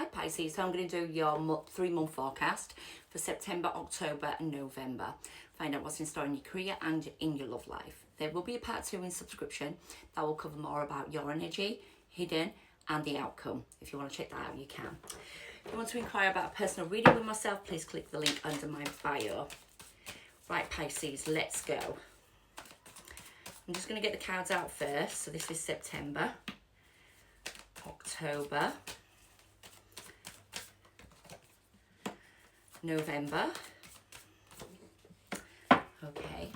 Hi Pisces, so I'm going to do your 3-month forecast for September, October and November. Find out what's in store in your career and in your love life. There will be a part 2 in subscription that will cover more about your energy, hidden and the outcome. If you want to check that out, you can. If you want to inquire about a personal reading with myself, please click the link under my bio. Right Pisces, let's go. I'm just going to get the cards out first. So this is September, October, November, okay,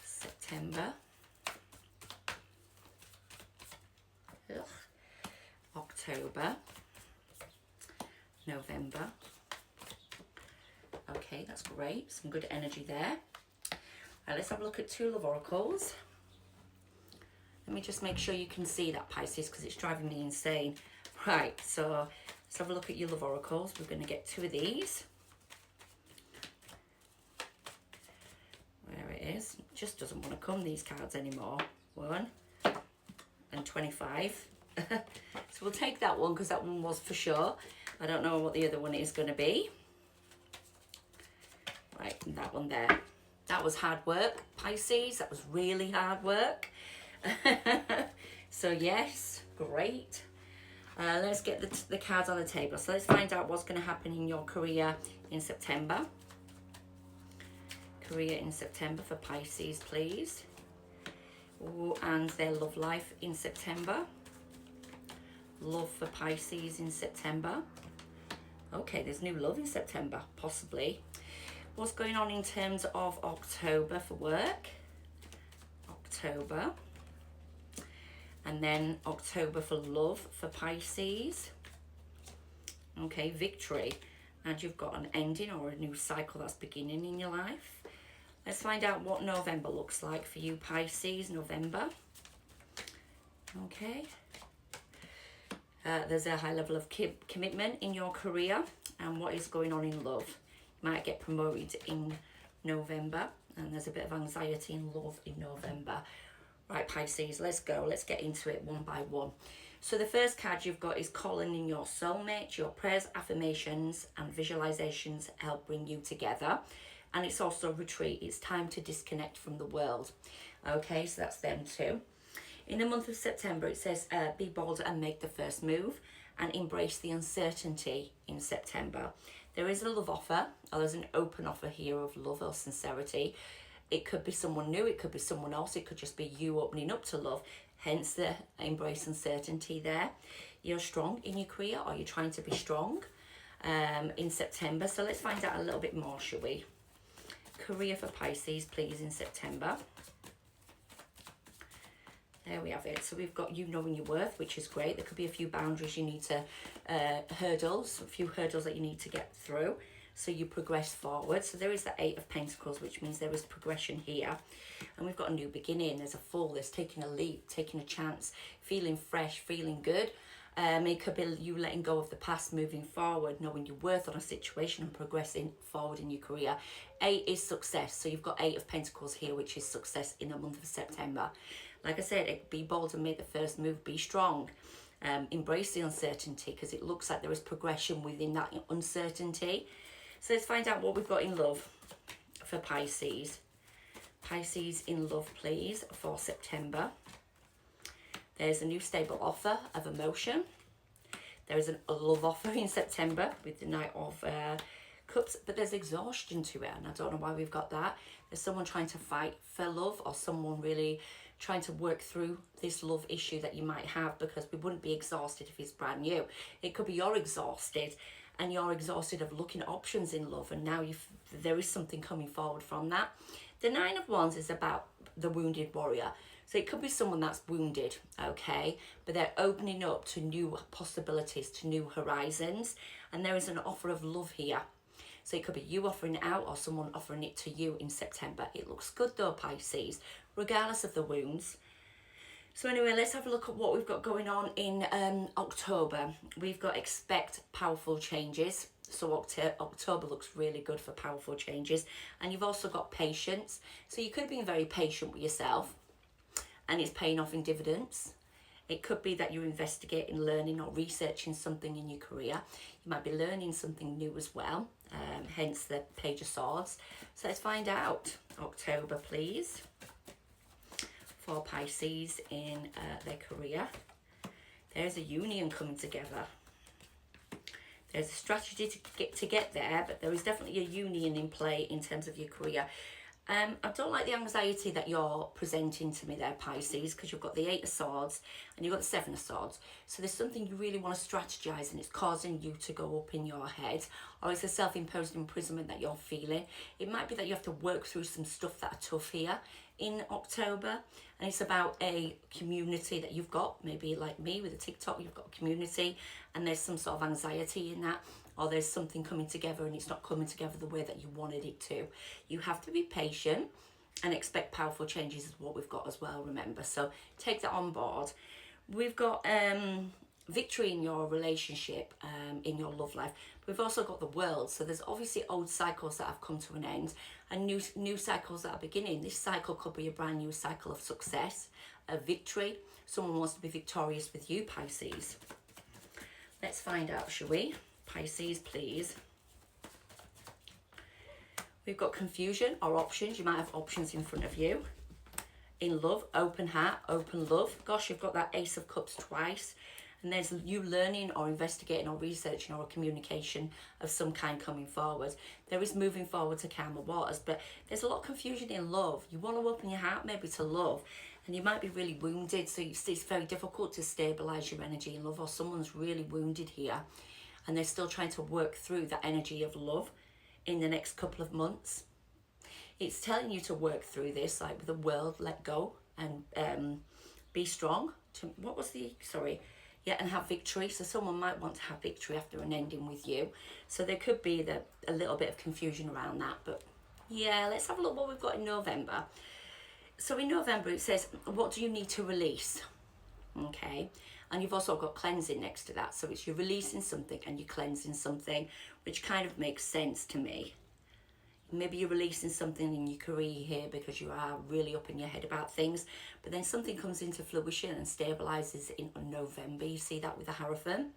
September, October, November, okay, that's great, some good energy there. Right, let's have a look at 2 love oracles. Let me just make sure you can see that, Pisces, because it's driving me insane. Right, so let's have a look at your love oracles. We're going to get 2 of these. There it is. It just doesn't want to come, these cards anymore. 1 and 25. So we'll take that one because that one was for sure. I don't know what the other one is going to be. Right, and that one there. That was hard work, Pisces. That was really hard work. So yes, great. Let's get the cards on the table. So let's find out what's going to happen in your career in September. Career in September for Pisces, please. Ooh, and their love life in September. Love for Pisces in September. Okay, there's new love in September, possibly. What's going on in terms of October for work? October. And then October for love for Pisces. Okay, victory. And you've got an ending or a new cycle that's beginning in your life. Let's find out what November looks like for you, Pisces, November. Okay. There's a high level of commitment in your career. And what is going on in love? You might get promoted in November. And there's a bit of anxiety in love in November. Right, Pisces, let's go. Let's get into it one by one. So the first card you've got is calling in your soulmate. Your prayers, affirmations and visualizations help bring you together. And it's also retreat. It's time to disconnect from the world. Okay, so that's them too. In the month of September, it says, be bold and make the first move and embrace the uncertainty in September. There is a love offer, or there's an open offer here of love or sincerity. It could be someone new, it could be someone else, it could just be you opening up to love, hence the embrace uncertainty there. You're strong in your career, or you're trying to be strong in September. So let's find out a little bit more, shall we? Career for Pisces, please, in September. There we have it. So we've got you knowing your worth, which is great. There could be a few boundaries you need to hurdles, a few hurdles that you need to get through. So you progress forward. So there is the 8 of Pentacles, which means there is progression here. And we've got a new beginning. There's a fall. There's taking a leap, taking a chance, feeling fresh, feeling good. It could be you letting go of the past, moving forward, knowing your worth on a situation and progressing forward in your career. 8 is success. So you've got 8 of Pentacles here, which is success in the month of September. Like I said, be bold and make the first move. Be strong. Embrace the uncertainty because it looks like there is progression within that uncertainty. So let's find out what we've got in love for Pisces. Pisces in love, please, for September. There's a new stable offer of emotion. There is a love offer in September with the Knight of Cups, but there's exhaustion to it, and I don't know why we've got that. There's someone trying to fight for love, or someone really trying to work through this love issue that you might have, because we wouldn't be exhausted if it's brand new. It could be you're exhausted, and you're exhausted of looking at options in love, and now there is something coming forward from that. The 9 of Wands is about the wounded warrior. So it could be someone that's wounded, okay? But they're opening up to new possibilities, to new horizons. And there is an offer of love here. So it could be you offering it out or someone offering it to you in September. It looks good though, Pisces, regardless of the wounds. So anyway, let's have a look at what we've got going on in October. We've got expect powerful changes. So October looks really good for powerful changes. And you've also got patience. So you could have been very patient with yourself, and it's paying off in dividends. It could be that you're investigating, learning or researching something in your career. You might be learning something new as well, hence the Page of Swords. So let's find out. October, please, for Pisces in their career. There's a union coming together. There's a strategy to get there, but there is definitely a union in play in terms of your career. I don't like the anxiety that you're presenting to me there, Pisces, because you've got the Eight of Swords and you've got the Seven of Swords. So there's something you really want to strategize and it's causing you to go up in your head, or it's a self-imposed imprisonment that you're feeling. It might be that you have to work through some stuff that are tough here in October, and it's about a community that you've got, maybe like me with a TikTok, you've got a community and there's some sort of anxiety in that, or there's something coming together and it's not coming together the way that you wanted it to. You have to be patient and expect powerful changes is what we've got as well, remember. So take that on board. We've got victory in your relationship, in your love life. We've also got the world. So there's obviously old cycles that have come to an end and new cycles that are beginning. This cycle could be a brand new cycle of success, of victory. Someone wants to be victorious with you, Pisces. Let's find out, shall we? Pisces, please. We've got confusion or options. You might have options in front of you. In love, open heart, open love. Gosh, you've got that Ace of Cups twice. And there's you learning or investigating or researching or a communication of some kind coming forward. There is moving forward to calmer waters, but there's a lot of confusion in love. You want to open your heart maybe to love, and you might be really wounded, so it's very difficult to stabilize your energy in love, or someone's really wounded here and they're still trying to work through that energy of love in the next couple of months. It's telling you to work through this, like with the world, let go and be strong. And have victory. So someone might want to have victory after an ending with you. So there could be a little bit of confusion around that. But yeah, let's have a look what we've got in November. So in November it says, what do you need to release? Okay. And you've also got cleansing next to that. So it's you're releasing something and you're cleansing something, which kind of makes sense to me. Maybe you're releasing something in your career here because you are really up in your head about things, but then something comes into fruition and stabilizes in November. You see that with the Hierophant?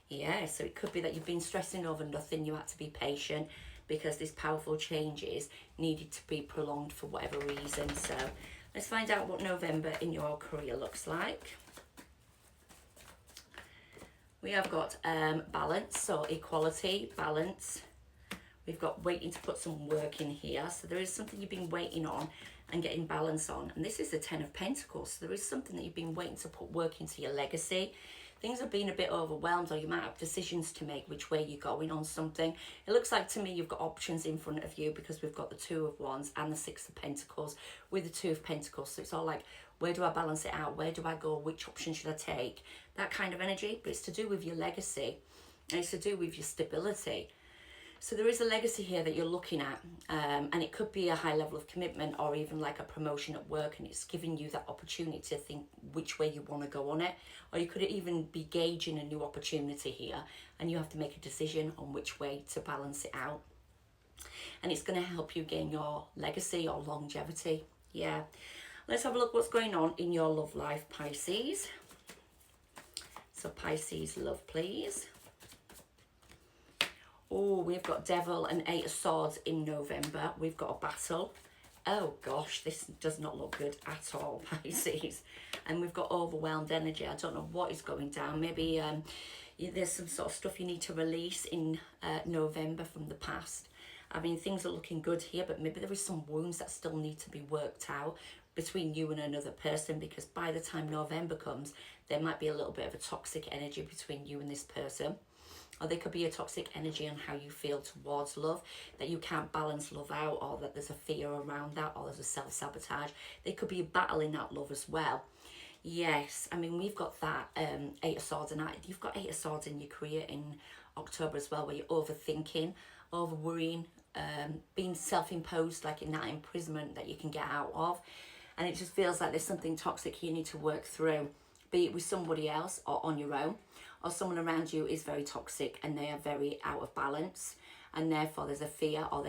Yeah, so it could be that you've been stressing over nothing. You had to be patient because this powerful changes needed to be prolonged for whatever reason. So let's find out what November in your career looks like. We have got balance, so equality, balance. We've got waiting to put some work in here. So there is something you've been waiting on and getting balance on. And this is the Ten of Pentacles. So there is something that you've been waiting to put work into your legacy. Things have been a bit overwhelmed, or you might have decisions to make which way you're going on something. It looks like to me you've got options in front of you because we've got the Two of Wands and the Six of Pentacles with the Two of Pentacles. So it's all like, where do I balance it out? Where do I go? Which option should I take? That kind of energy. But it's to do with your legacy. And it's to do with your stability. So there is a legacy here that you're looking at, and it could be a high level of commitment or even like a promotion at work, and it's giving you that opportunity to think which way you want to go on it. Or you could even be gauging a new opportunity here and you have to make a decision on which way to balance it out. And it's going to help you gain your legacy or longevity. Yeah. Let's have a look what's going on in your love life, Pisces. So Pisces love, please. Oh, we've got Devil and Eight of Swords in November. We've got a battle. Oh gosh, this does not look good at all, Pisces. And we've got overwhelmed energy. I don't know what is going down. Maybe there's some sort of stuff you need to release in November from the past. I mean, things are looking good here, but maybe there is some wounds that still need to be worked out between you and another person, because by the time November comes, there might be a little bit of a toxic energy between you and this person. Or there could be a toxic energy on how you feel towards love, that you can't balance love out, or that there's a fear around that, or there's a self-sabotage. There could be a battle in that love as well. Yes, I mean, we've got that Eight of Swords, and you've got Eight of Swords in your career in October as well, where you're overthinking, over-worrying, being self-imposed, like in that imprisonment that you can get out of. And it just feels like there's something toxic you need to work through, be it with somebody else or on your own. Or someone around you is very toxic and they are very out of balance, and therefore there's a fear, or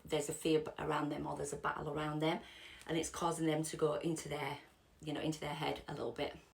there's a fear around them, or there's a battle around them, and it's causing them to go into their head a little bit.